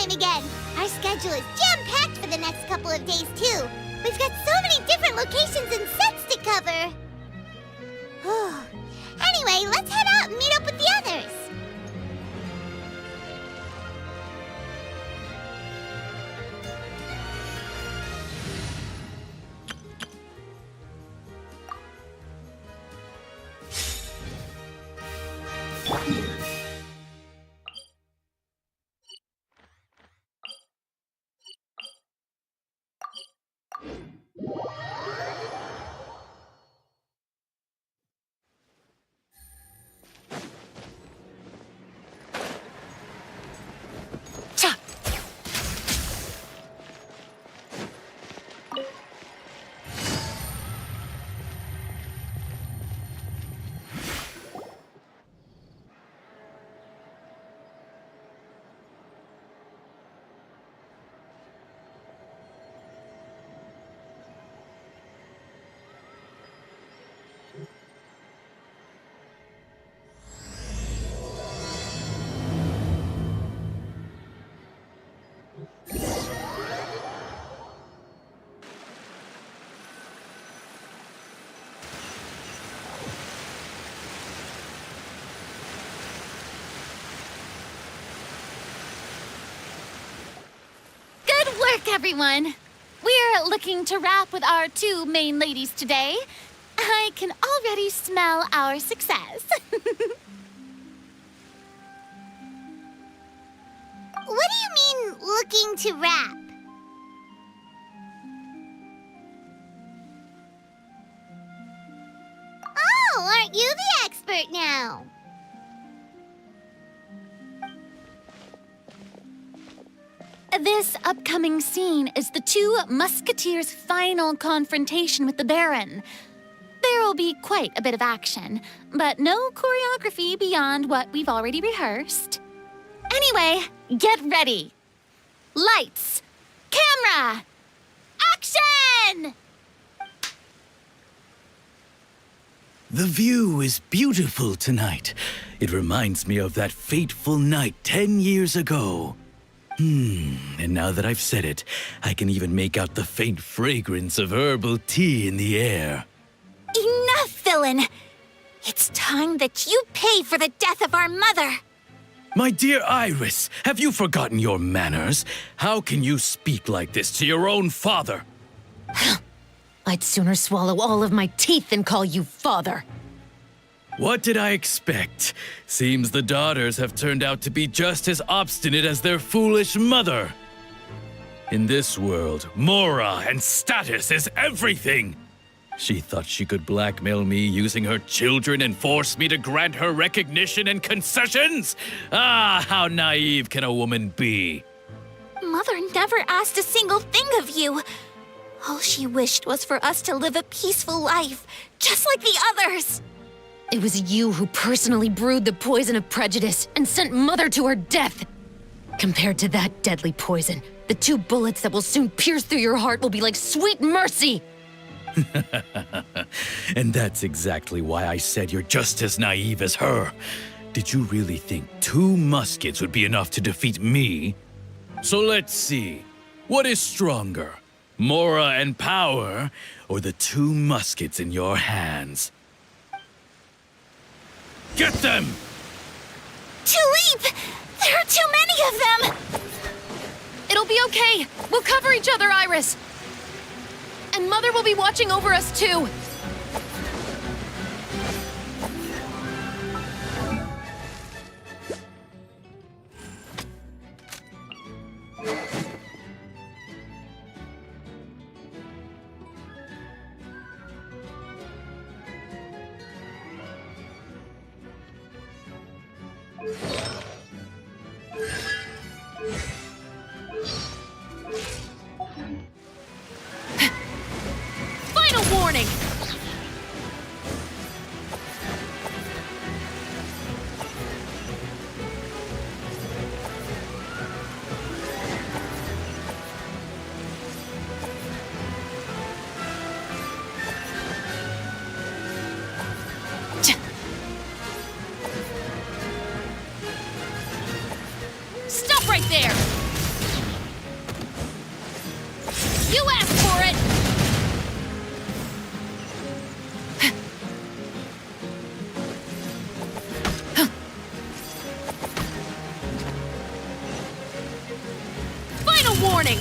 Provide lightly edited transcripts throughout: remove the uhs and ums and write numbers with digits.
in again. Our schedule is jam-packed for the next couple of days, too. We've got so many different locations and sets to cover. Anyway, let's head out and meet up with the others. Everyone, we're looking to wrap with our two main ladies today. I can already smell our success. What do you mean, looking to wrap? Oh, aren't you the expert now? This upcoming scene is the two musketeers' final confrontation with the Baron. There will be quite a bit of action, but no choreography beyond what we've already rehearsed. Anyway, get ready. Lights, camera, action! The view is beautiful tonight. It reminds me of that fateful night 10 years ago. And now that I've said it, I can even make out the faint fragrance of herbal tea in the air. Enough, villain! It's time that you pay for the death of our mother! My dear Iris, have you forgotten your manners? How can you speak like this to your own father? I'd sooner swallow all of my teeth than call you father. What did I expect? Seems the daughters have turned out to be just as obstinate as their foolish mother. In this world, Mora and status is everything. She thought she could blackmail me using her children and force me to grant her recognition and concessions? Ah, how naive can a woman be? Mother never asked a single thing of you. All she wished was for us to live a peaceful life, just like the others. It was you who personally brewed the poison of prejudice and sent Mother to her death. Compared to that deadly poison, the two bullets that will soon pierce through your heart will be like sweet mercy. And that's exactly why I said you're just as naive as her. Did you really think 2 muskets would be enough to defeat me? So let's see. What is stronger, Mora and power, or the 2 muskets in your hands? Get them! Tulip! There are too many of them! It'll be okay. We'll cover each other, Iris. And Mother will be watching over us, too. Final warning! Stop right there! warning!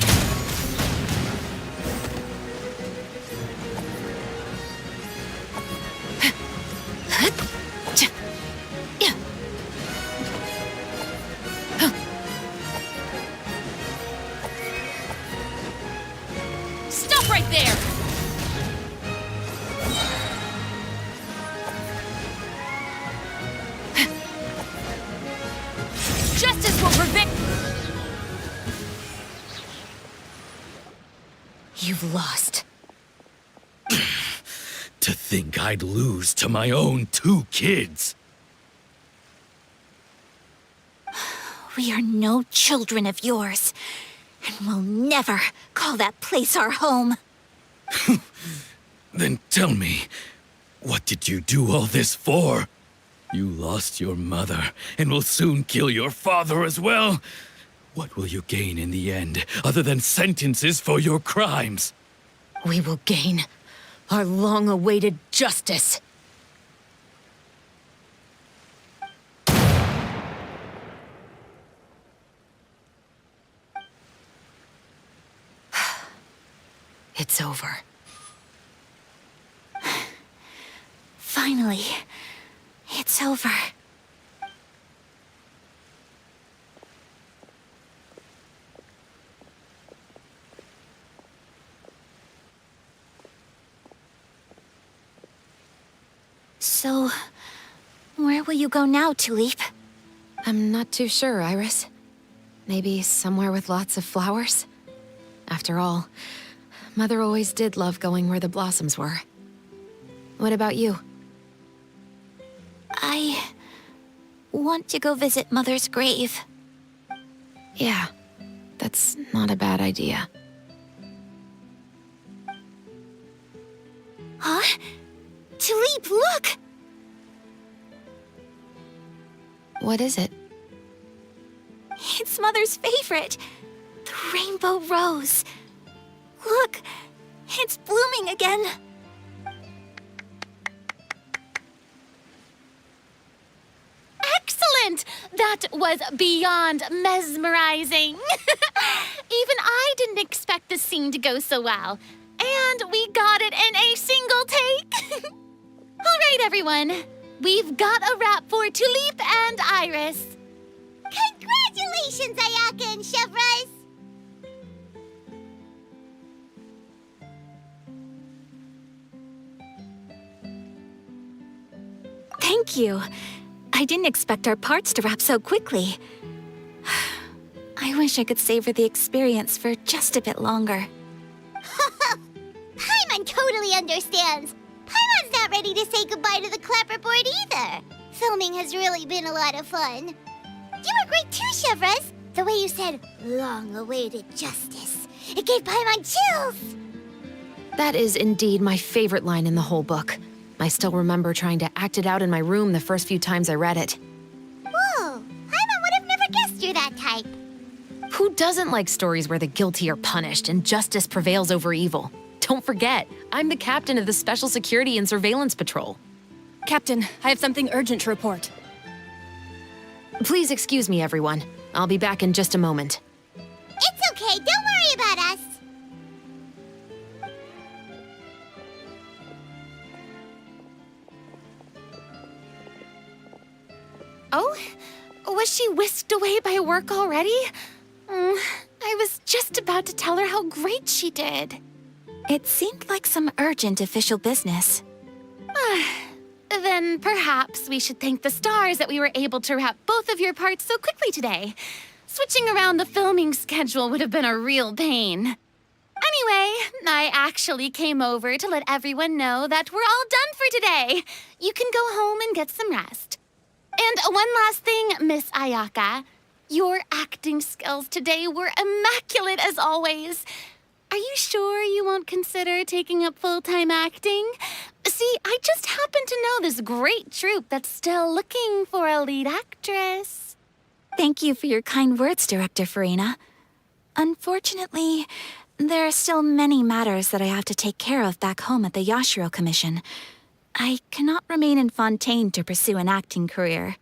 Stop right there! Justice will prevent... You've lost. To think I'd lose to my own 2 kids. We are no children of yours, and we'll never call that place our home. Then tell me, what did you do all this for? You lost your mother, and will soon kill your father as well. What will you gain in the end, other than sentences for your crimes? We will gain our long-awaited justice. It's over. Finally, it's over. So, where will you go now, Tulip? I'm not too sure, Iris. Maybe somewhere with lots of flowers? After all, Mother always did love going where the blossoms were. What about you? I want to go visit Mother's grave. Yeah, that's not a bad idea. Huh? Tulip, look! What is it? It's Mother's favorite. The rainbow rose. Look, it's blooming again. Excellent! That was beyond mesmerizing. Even I didn't expect the scene to go so well. And we got it in a single take. All right, everyone. We've got a wrap for Tulip and Iris. Congratulations, Ayaka and Chevres! Thank you. I didn't expect our parts to wrap so quickly. I wish I could savor the experience for just a bit longer. Paimon totally understands. Paimon's not ready to say goodbye to the clapperboard either. Filming has really been a lot of fun. You were great too, Chevres. The way you said, long-awaited justice. It gave Paimon chills. That is indeed my favorite line in the whole book. I still remember trying to act it out in my room the first few times I read it. Whoa, Paimon would have never guessed you're that type. Who doesn't like stories where the guilty are punished and justice prevails over evil? Don't forget, I'm the captain of the Special Security and Surveillance Patrol. Captain, I have something urgent to report. Please excuse me, everyone. I'll be back in just a moment. It's okay, don't worry about us. Oh, was she whisked away by work already? I was just about to tell her how great she did. It seemed like some urgent official business. Then perhaps we should thank the stars that we were able to wrap both of your parts so quickly today. Switching around the filming schedule would have been a real pain. Anyway, I actually came over to let everyone know that we're all done for today. You can go home and get some rest. And one last thing, Miss Ayaka. Your acting skills today were immaculate as always. Are you sure you won't consider taking up full-time acting? See, I just happen to know this great troupe that's still looking for a lead actress. Thank you for your kind words, Director Farina. Unfortunately, there are still many matters that I have to take care of back home at the Yashiro Commission. I cannot remain in Fontaine to pursue an acting career.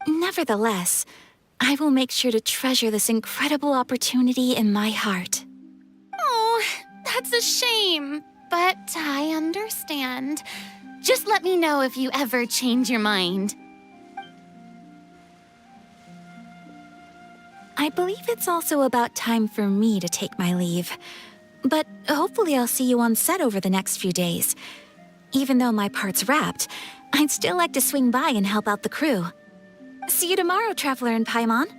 Nevertheless, I will make sure to treasure this incredible opportunity in my heart. Oh, that's a shame. But I understand. Just let me know if you ever change your mind. I believe it's also about time for me to take my leave. But hopefully I'll see you on set over the next few days. Even though my part's wrapped, I'd still like to swing by and help out the crew. See you tomorrow, Traveler and Paimon. Yep,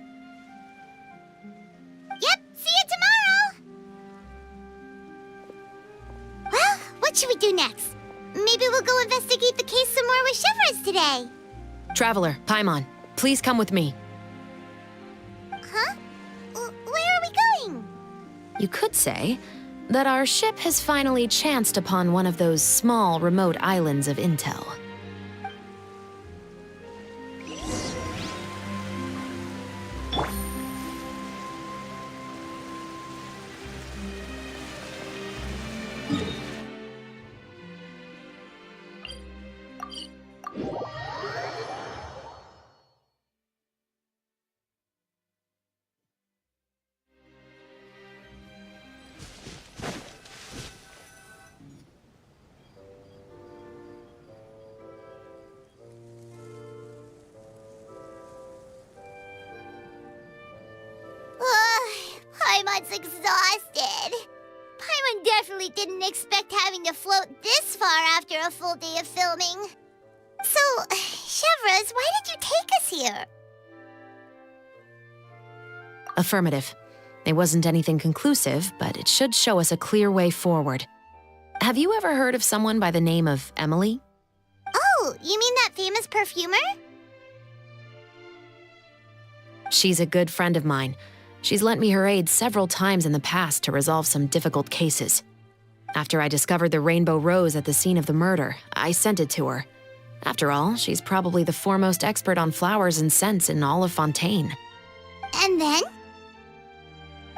see you tomorrow! Well, what should we do next? Maybe we'll go investigate the case some more with Chevres today. Traveler, Paimon, please come with me. Huh? Where are we going? You could say that our ship has finally chanced upon one of those small, remote islands of intel. Paimon's exhausted. Paimon definitely didn't expect having to float this far after a full day of filming. So, Chevres, why did you take us here? Affirmative. It wasn't anything conclusive, but it should show us a clear way forward. Have you ever heard of someone by the name of Emily? Oh, you mean that famous perfumer? She's a good friend of mine. She's lent me her aid several times in the past to resolve some difficult cases. After I discovered the rainbow rose at the scene of the murder, I sent it to her. After all, she's probably the foremost expert on flowers and scents in all of Fontaine. And then?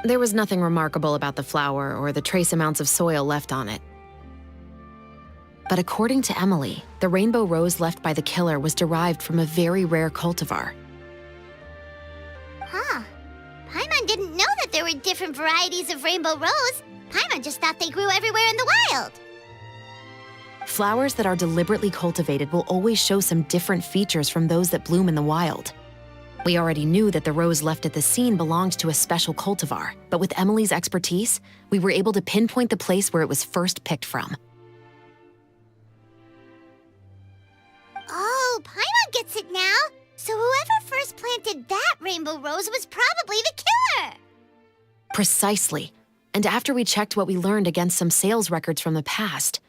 There was nothing remarkable about the flower or the trace amounts of soil left on it. But according to Emily, the rainbow rose left by the killer was derived from a very rare cultivar. Huh. Paimon didn't know that there were different varieties of rainbow rose. Paimon just thought they grew everywhere in the wild. Flowers that are deliberately cultivated will always show some different features from those that bloom in the wild. We already knew that the rose left at the scene belonged to a special cultivar, but with Emily's expertise, we were able to pinpoint the place where it was first picked from. Oh, Paimon gets it now. So whoever first planted that rainbow rose was probably the killer. Precisely. And after we checked what we learned against some sales records from the past,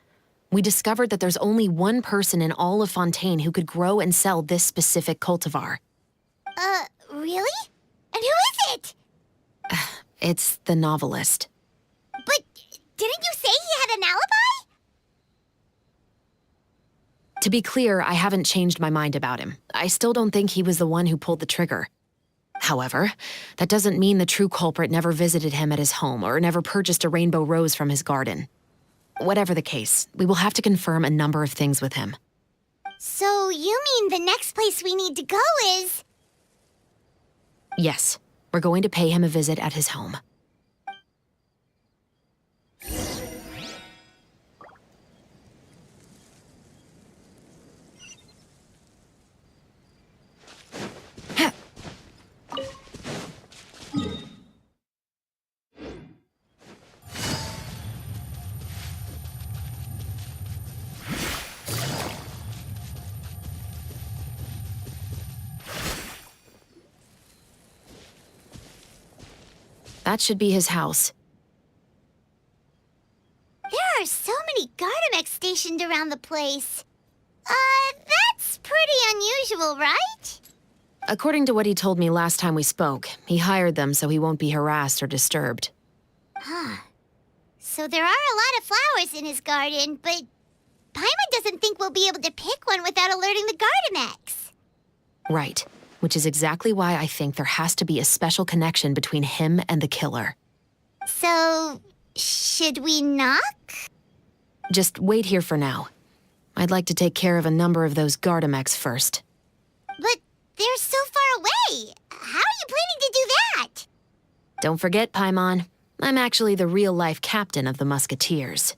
we discovered that there's only one person in all of Fontaine who could grow and sell this specific cultivar. Really? And who is it? It's the novelist. But didn't you say he had an alibi? To be clear, I haven't changed my mind about him. I still don't think he was the one who pulled the trigger. However, that doesn't mean the true culprit never visited him at his home or never purchased a rainbow rose from his garden. Whatever the case, we will have to confirm a number of things with him. So you mean the next place we need to go is... Yes, we're going to pay him a visit at his home. That should be his house. There are so many Gardamex stationed around the place. That's pretty unusual, right? According to what he told me last time we spoke, he hired them so he won't be harassed or disturbed. Huh. So there are a lot of flowers in his garden, but Paimon doesn't think we'll be able to pick one without alerting the Gardamex. Right, which is exactly why I think there has to be a special connection between him and the killer. So, should we knock? Just wait here for now. I'd like to take care of a number of those Gardamex first. But they're so far away. How are you planning to do that? Don't forget, Paimon, I'm actually the real-life captain of the Musketeers.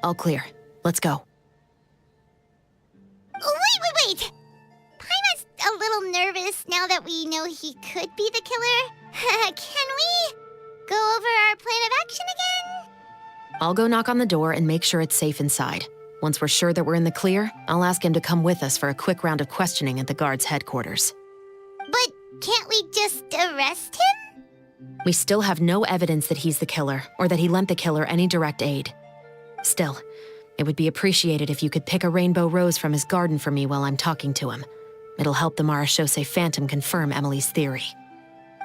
All clear. Let's go. Wait! Paimon's a little nervous now that we know he could be the killer. Can we go over our plan of action again? I'll go knock on the door and make sure it's safe inside. Once we're sure that we're in the clear, I'll ask him to come with us for a quick round of questioning at the guard's headquarters. But can't we just arrest him? We still have no evidence that he's the killer, or that he lent the killer any direct aid. Still, it would be appreciated if you could pick a rainbow rose from his garden for me while I'm talking to him. It'll help the Marachose Phantom confirm Emily's theory.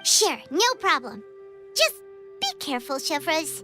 Sure, no problem. Just be careful, Chevreuse.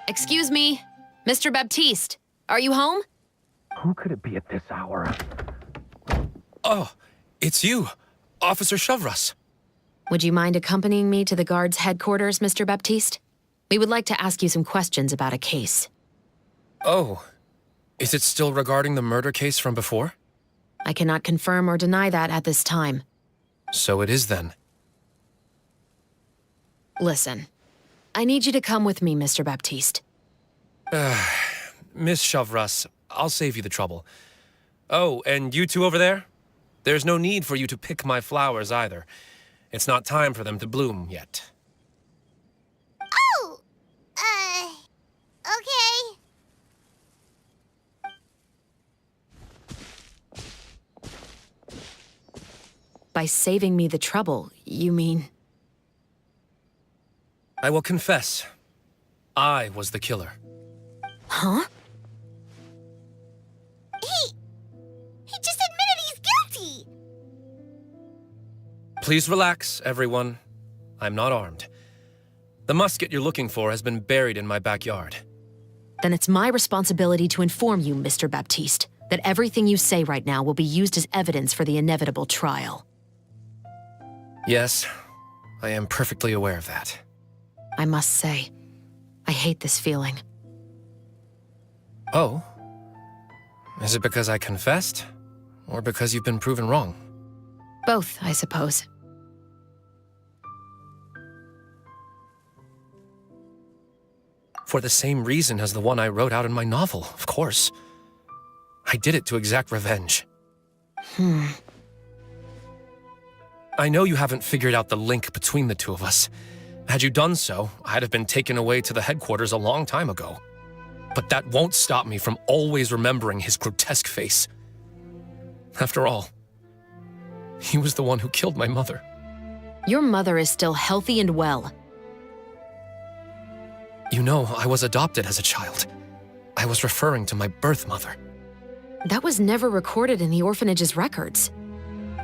Excuse me, Mr. Baptiste, are you home? Who could it be at this hour? Oh, it's you, Officer Chevreuse. Would you mind accompanying me to the guard's headquarters, Mr. Baptiste? We would like to ask you some questions about a case. Oh, is it still regarding the murder case from before? I cannot confirm or deny that at this time. So it is then. Listen, I need you to come with me, Mr. Baptiste. Miss Chevreuse, I'll save you the trouble. Oh, and you two over there? There's no need for you to pick my flowers either. It's not time for them to bloom yet. Oh! Okay. By saving me the trouble, you mean... I will confess, I was the killer. Huh? He just admitted he's guilty! Please relax, everyone. I'm not armed. The musket you're looking for has been buried in my backyard. Then it's my responsibility to inform you, Mr. Baptiste, that everything you say right now will be used as evidence for the inevitable trial. Yes, I am perfectly aware of that. I must say, I hate this feeling. Oh? Is it because I confessed? Or because you've been proven wrong? Both, I suppose. For the same reason as the one I wrote out in my novel, of course. I did it to exact revenge. I know you haven't figured out the link between the two of us. Had you done so, I'd have been taken away to the headquarters a long time ago. But that won't stop me from always remembering his grotesque face. After all, he was the one who killed my mother. Your mother is still healthy and well. You know, I was adopted as a child. I was referring to my birth mother. That was never recorded in the orphanage's records.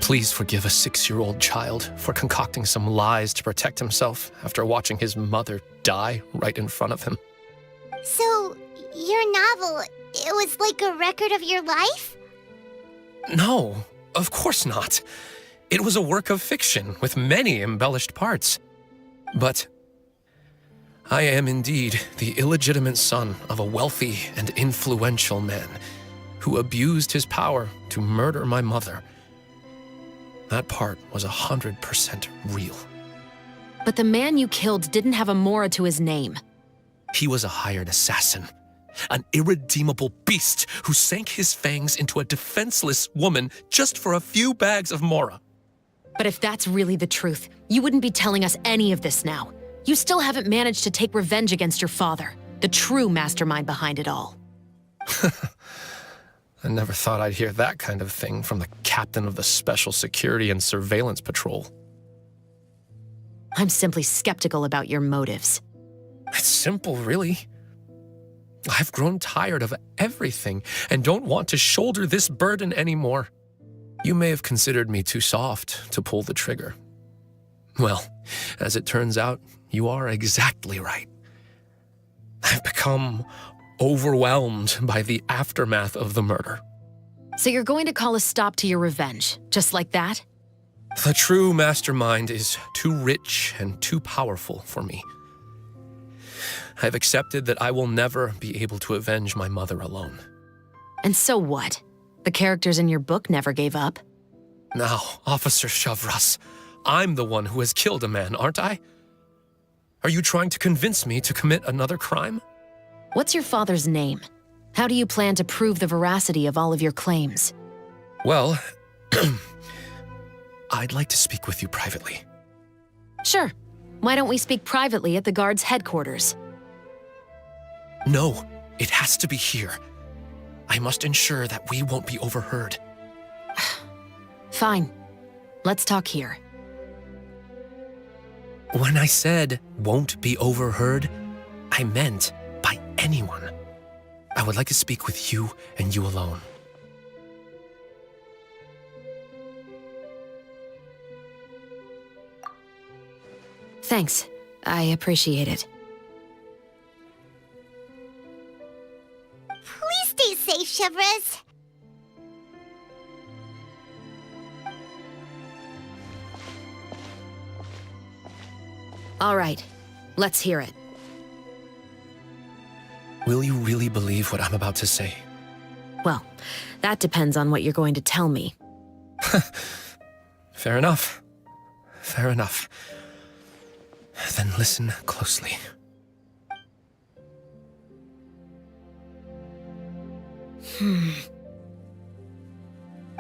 Please forgive a 6-year-old child for concocting some lies to protect himself after watching his mother die right in front of him. So, your novel, it was like a record of your life? No, of course not. It was a work of fiction with many embellished parts. But I am indeed the illegitimate son of a wealthy and influential man who abused his power to murder my mother. That part was 100% real. But the man you killed didn't have a Mora to his name. He was a hired assassin, an irredeemable beast who sank his fangs into a defenseless woman just for a few bags of Mora. But if that's really the truth, you wouldn't be telling us any of this now. You still haven't managed to take revenge against your father, the true mastermind behind it all. I never thought I'd hear that kind of thing from the captain of the Special Security and Surveillance Patrol. I'm simply skeptical about your motives. It's simple, really. I've grown tired of everything and don't want to shoulder this burden anymore. You may have considered me too soft to pull the trigger. Well, as it turns out, you are exactly right. I've become overwhelmed by the aftermath of the murder. So you're going to call a stop to your revenge, just like that? The true mastermind is too rich and too powerful for me. I've accepted that I will never be able to avenge my mother alone. And so what? The characters in your book never gave up. Now, Officer Shavras, I'm the one who has killed a man, aren't I? Are you trying to convince me to commit another crime? What's your father's name? How do you plan to prove the veracity of all of your claims? Well, I'd like to speak with you privately. Sure. Why don't we speak privately at the guard's headquarters? No, it has to be here. I must ensure that we won't be overheard. Fine. Let's talk here. When I said won't be overheard, I meant by anyone. I would like to speak with you and you alone. Thanks. I appreciate it. Please stay safe, Shavras. All right. Let's hear it. Will you really believe what I'm about to say? Well, that depends on what you're going to tell me. Fair enough. Fair enough. Then listen closely.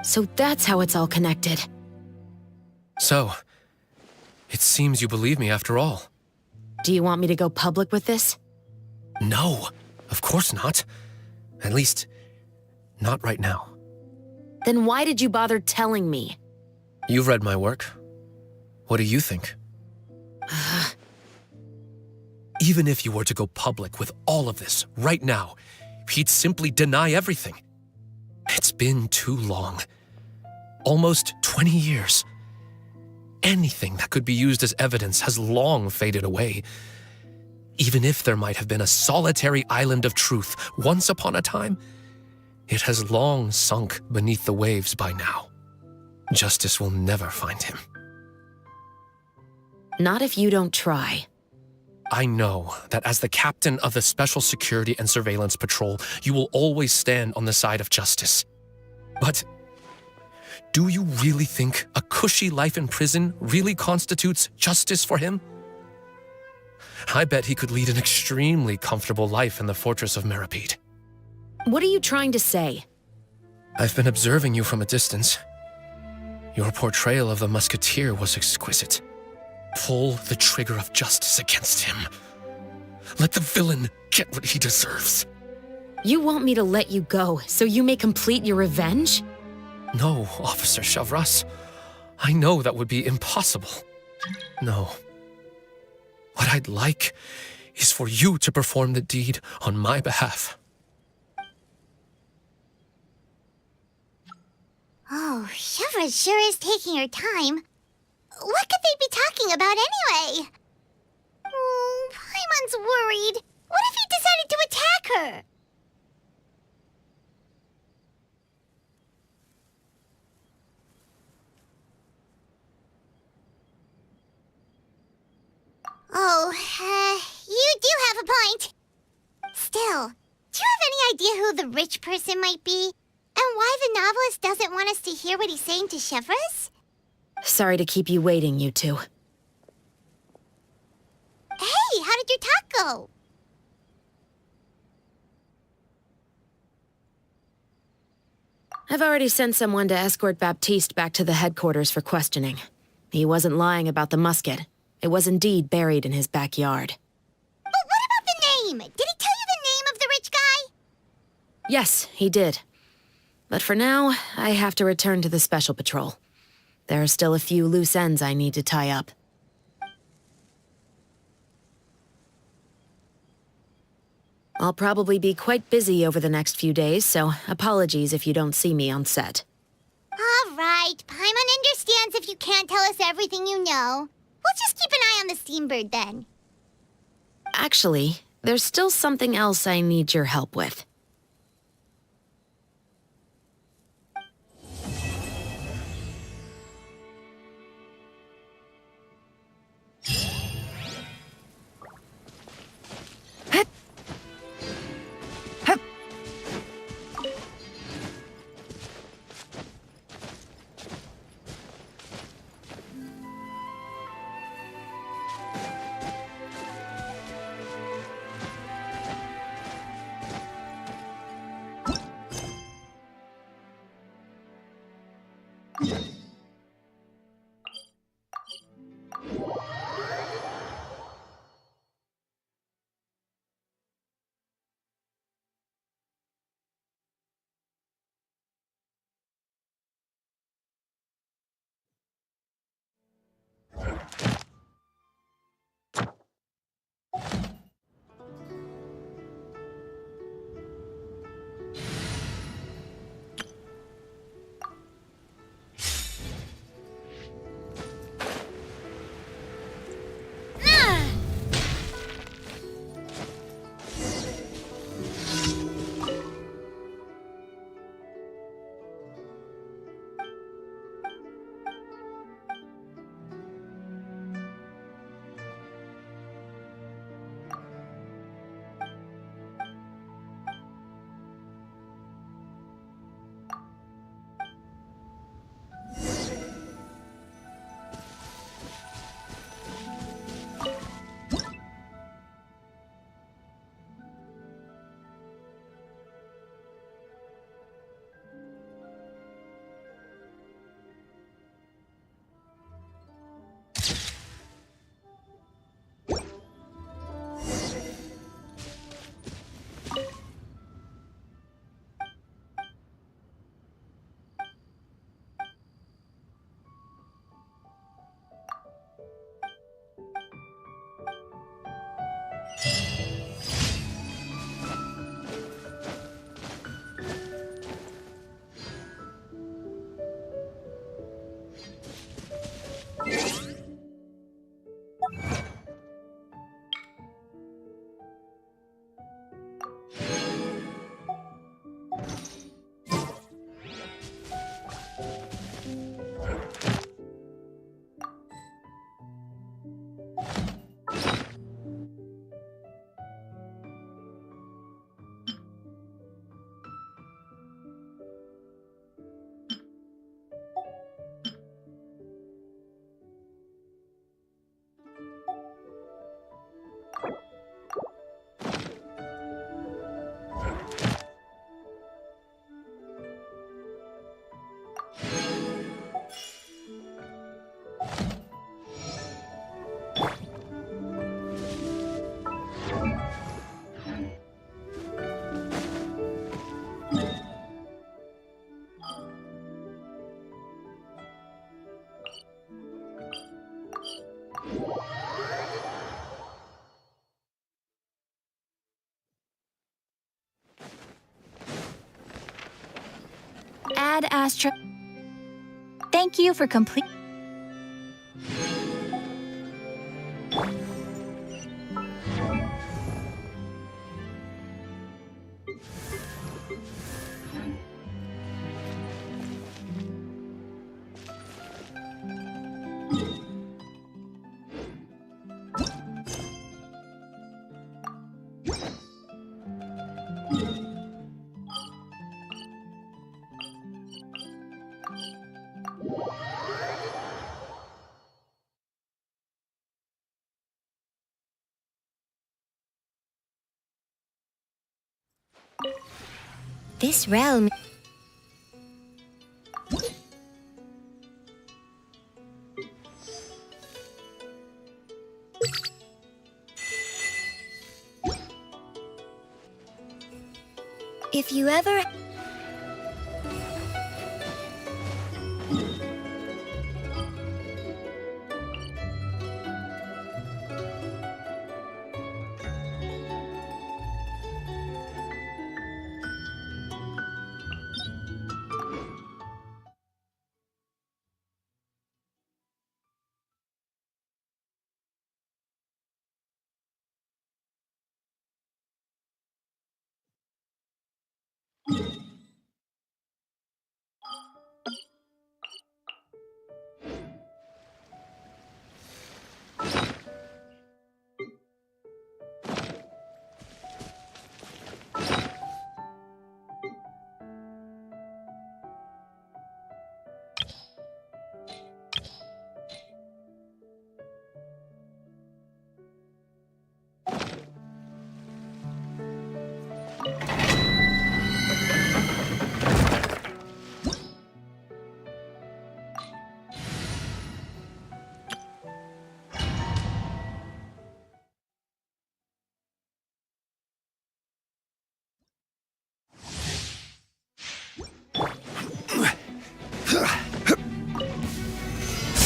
So that's how it's all connected. So, it seems you believe me after all. Do you want me to go public with this? No, of course not. At least, not right now. Then why did you bother telling me? You've read my work. What do you think? Even if you were to go public with all of this right now, he'd simply deny everything. It's been too long. Almost 20 years. Anything that could be used as evidence has long faded away. Even if there might have been a solitary island of truth once upon a time, it has long sunk beneath the waves by now. Justice will never find him. Not if you don't try. I know that as the captain of the Special Security and Surveillance Patrol, you will always stand on the side of justice. But do you really think a cushy life in prison really constitutes justice for him? I bet he could lead an extremely comfortable life in the fortress of Meripede. What are you trying to say? I've been observing you from a distance. Your portrayal of the musketeer was exquisite. Pull the trigger of justice against him. Let the villain get what he deserves. You want me to let you go so you may complete your revenge? No, Officer Shavras. I know that would be impossible. No. What I'd like is for you to perform the deed on my behalf. Oh, Shavras sure is taking her time. What could they be talking about anyway? Oh, Paimon's worried. What if he decided to attack her? idea who the rich person might be? And why the novelist doesn't want us to hear what he's saying to Chevreuse? Sorry to keep you waiting, you two. Hey, how did your talk go? I've already sent someone to escort Baptiste back to the headquarters for questioning. He wasn't lying about the musket. It was indeed buried in his backyard. But what about the name? Did he tell you the name of the rich guy? Yes, he did. But for now, I have to return to the Special Patrol. There are still a few loose ends I need to tie up. I'll probably be quite busy over the next few days, so apologies if you don't see me on set. All right, Paimon understands if you can't tell us everything you know. We'll just keep an eye on the Steambird then. Actually, there's still something else I need your help with. Ad Astra. Thank you for complete. This realm... If you ever...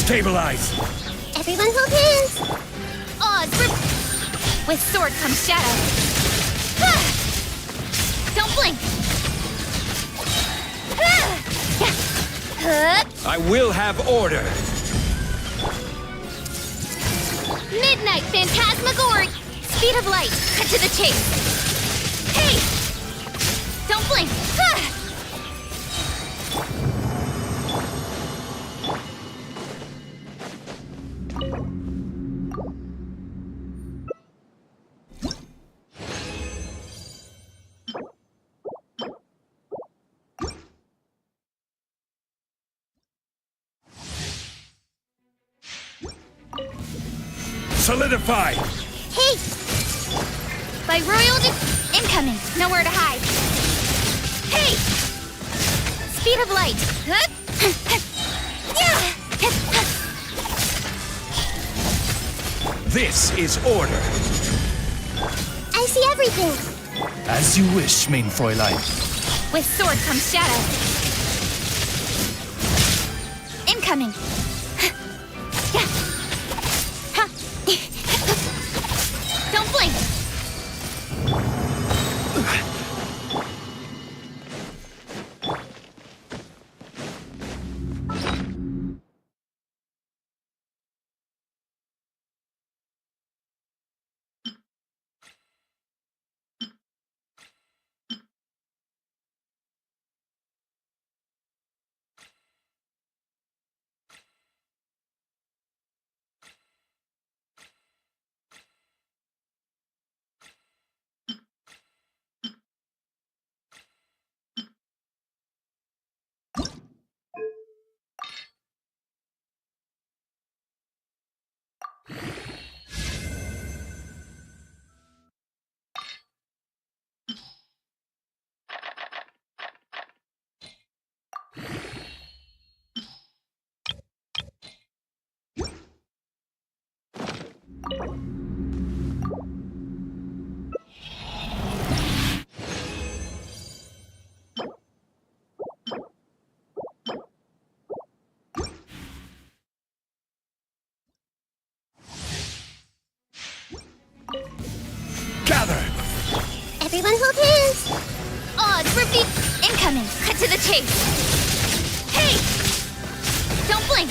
Stabilize! Everyone hold hands! Oz, with sword comes shadow. Ah! Don't blink. Ah! I will have order! Midnight Phantasmagoria. Speed of light. Cut to the chase. Hey! Don't blink. Ah! Solidify! Hey! By royal incoming. Nowhere to hide. Hey! Speed of light. Huh? This is order! I see everything! As you wish, main Fräulein. With sword comes shadow. Incoming. Don't blink. Gather! Everyone hold hands! Oz, repeat. Incoming. Cut to the chase. Hey! Don't blink.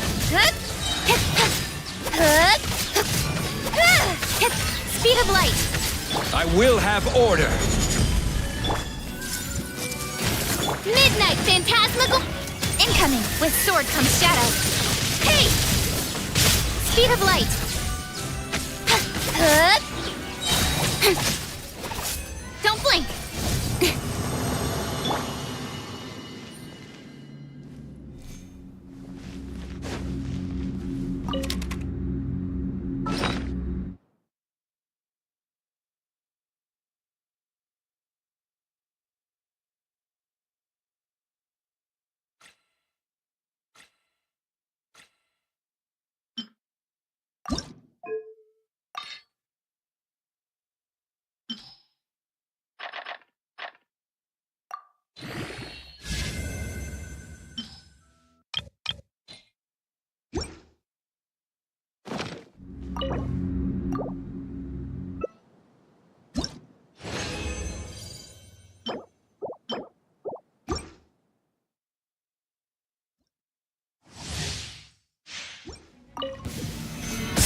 Speed of light. I will have order! Midnight Phantasmagoria. Incoming. With sword comes shadow. Hey! Speed of light. Don't blink.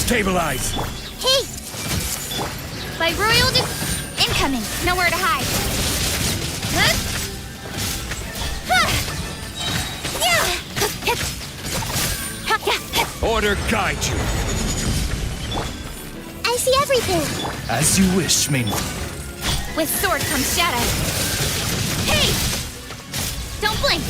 Stabilize! Hey! By royal incoming! Nowhere to hide! Huh? Order guide you. I see everything! As you wish, Ming. With sword comes shadow. Hey! Don't blink!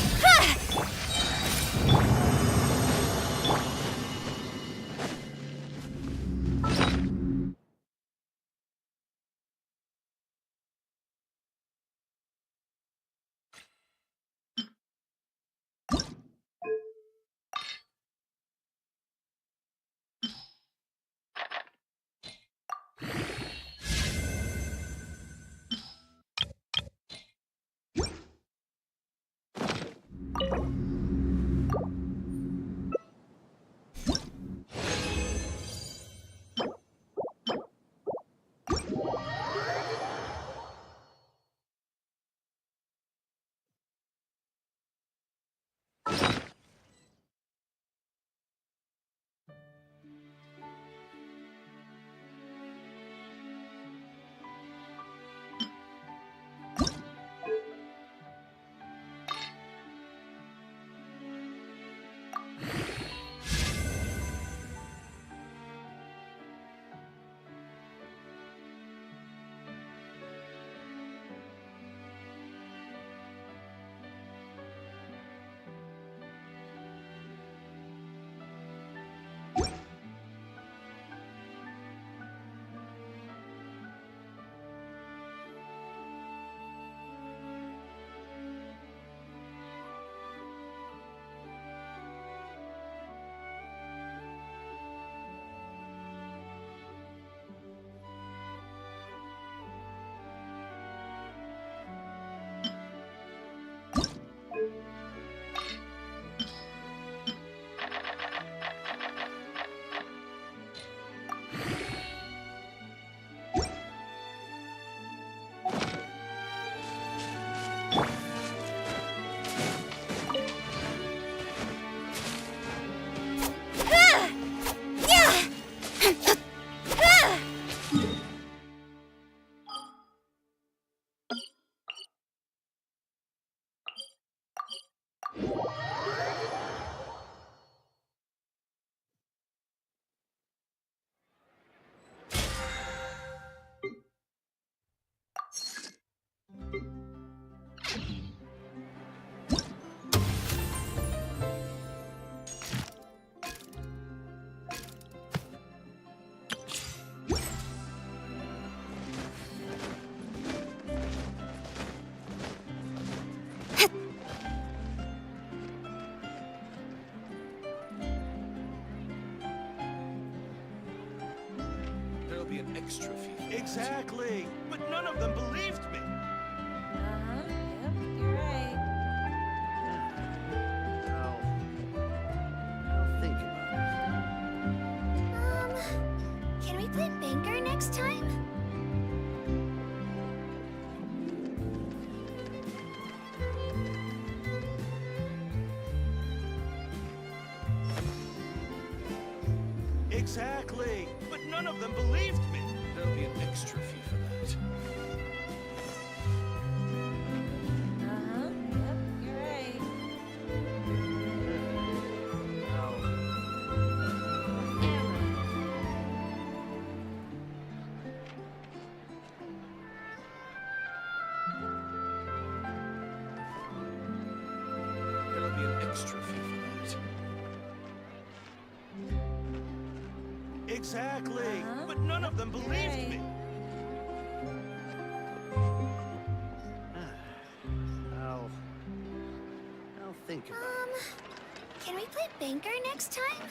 Be an extra fee. Exactly, but none of them believed me. Yep, you're right. I'll think about it. Can we play banker next time? Exactly, but none of them believed me. There'll be an extra fee for that. Yep, you're right. There'll be an extra fee for that. Exactly, but none of them believed me. I'll think about it. Can we play banker next time?